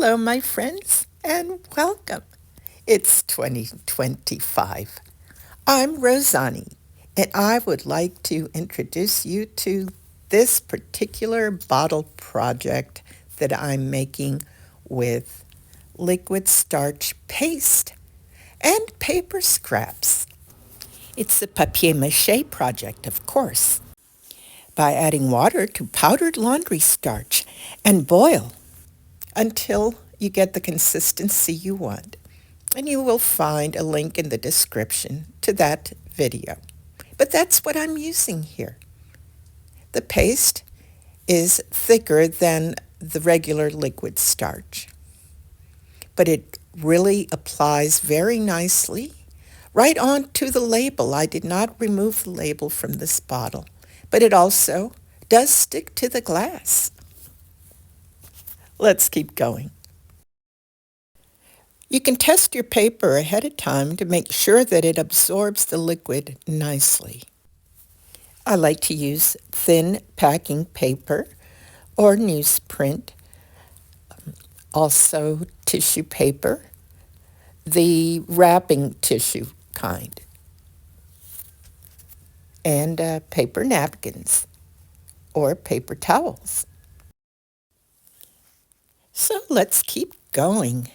Hello, my friends, and welcome. It's 2025. I'm Rozani, and I would like to introduce you to this particular bottle project that I'm making with liquid starch paste and paper scraps. It's the Papier Mâché project, of course, by adding water to powdered laundry starch and boil until you get the consistency you want. And you will find a link in the description to that video. But that's what I'm using here. The paste is thicker than the regular liquid starch, but it really applies very nicely right onto the label. I did not remove the label from this bottle, but it also does stick to the glass. Let's keep going. You can test your paper ahead of time to make sure that it absorbs the liquid nicely. I like to use thin packing paper or newsprint, also tissue paper, the wrapping tissue kind, and paper napkins or paper towels. So let's keep going.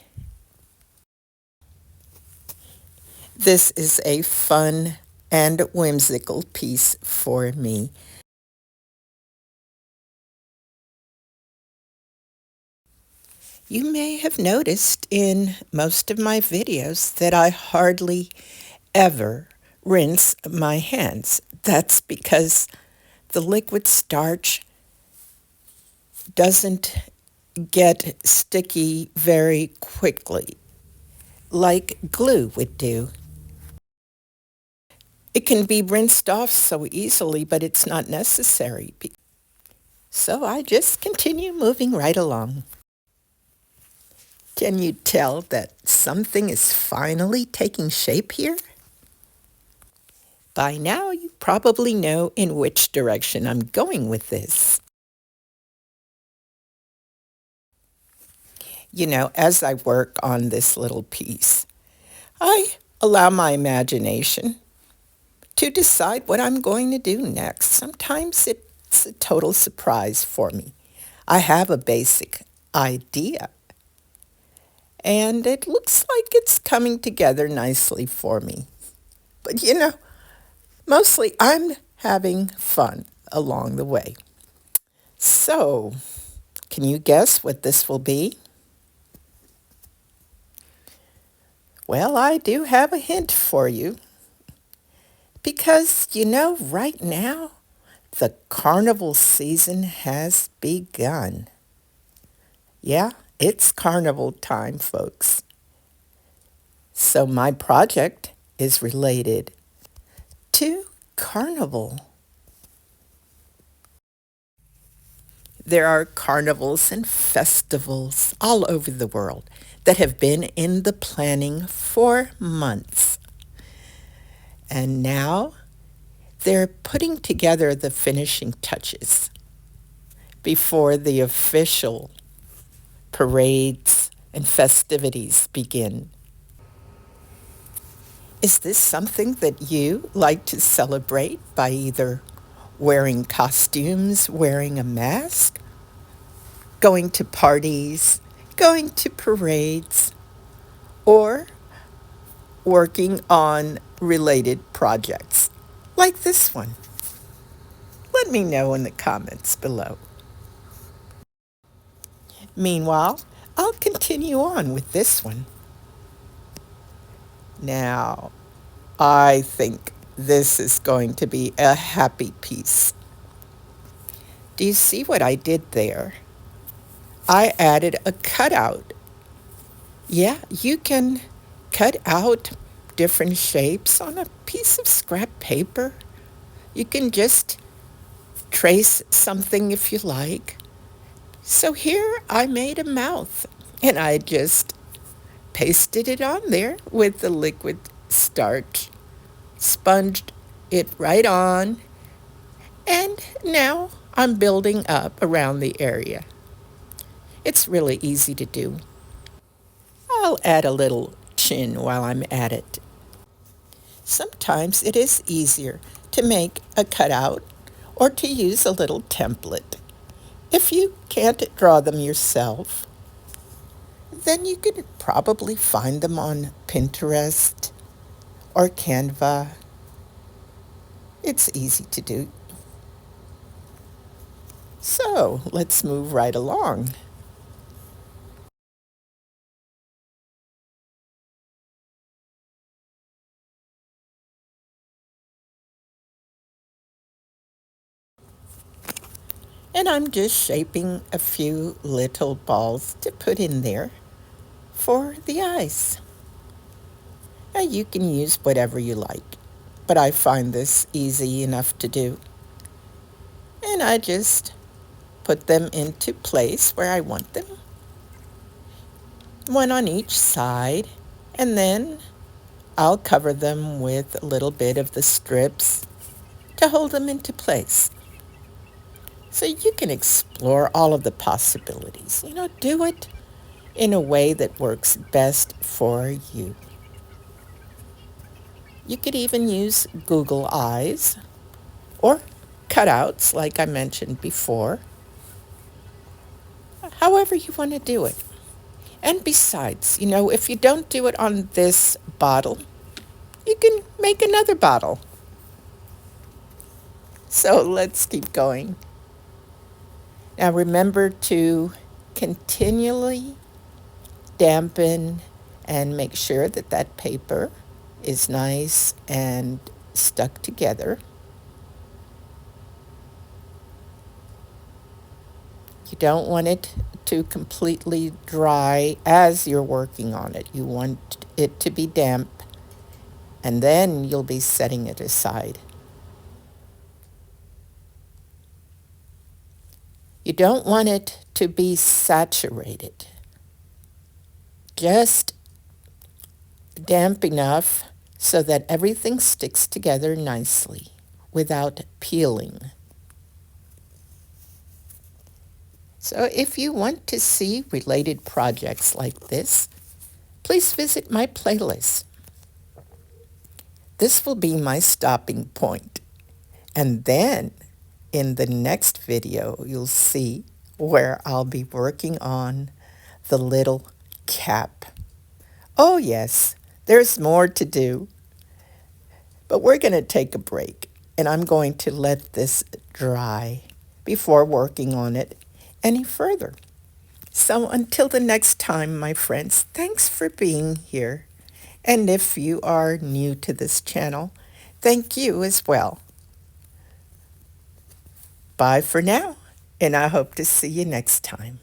This is a fun and whimsical piece for me. You may have noticed in most of my videos that I hardly ever rinse my hands. That's because the liquid starch doesn't get sticky very quickly, like glue would do. It can be rinsed off so easily, but it's not necessary. So I just continue moving right along. Can you tell that something is finally taking shape here? By now, you probably know in which direction I'm going with this. You know, as I work on this little piece, I allow my imagination to decide what I'm going to do next. Sometimes it's a total surprise for me. I have a basic idea, and it looks like it's coming together nicely for me. But mostly I'm having fun along the way. So, can you guess what this will be? Well, I do have a hint for you. Because, right now, the carnival season has begun. Yeah, it's carnival time, folks. So my project is related to carnival. There are carnivals and festivals all over the world that have been in the planning for months. And now they're putting together the finishing touches before the official parades and festivities begin. Is this something that you like to celebrate by either wearing costumes, wearing a mask, going to parties, going to parades, or working on related projects like this one? Let me know in the comments below. Meanwhile, I'll continue on with this one. Now, I think this is going to be a happy piece. Do you see what I did there? I added a cutout. Yeah, you can cut out different shapes on a piece of scrap paper. You can just trace something if you like. So here I made a mouth, and I just pasted it on there with the liquid starch, sponged it right on, and now I'm building up around the area. It's really easy to do. I'll add a little chin while I'm at it. Sometimes it is easier to make a cutout or to use a little template. If you can't draw them yourself, then you could probably find them on Pinterest or Canva. It's easy to do. So let's move right along. And I'm just shaping a few little balls to put in there for the eyes. Now you can use whatever you like, but I find this easy enough to do. And I just put them into place where I want them, one on each side, and then I'll cover them with a little bit of the strips to hold them into place. So you can explore all of the possibilities. Do it in a way that works best for you. You could even use Google Eyes or cutouts like I mentioned before. However you want to do it. And besides, if you don't do it on this bottle, you can make another bottle. So let's keep going. Now remember to continually dampen and make sure that that paper is nice and stuck together. You don't want it to completely dry as you're working on it. You want it to be damp, and then you'll be setting it aside. You don't want it to be saturated. Just damp enough so that everything sticks together nicely without peeling. So if you want to see related projects like this, please visit my playlist. This will be my stopping point. And then in the next video, you'll see where I'll be working on the little cap. Oh yes, there's more to do. But we're going to take a break, and I'm going to let this dry before working on it any further. So until the next time, my friends, thanks for being here. And if you are new to this channel, thank you as well. Bye for now, and I hope to see you next time.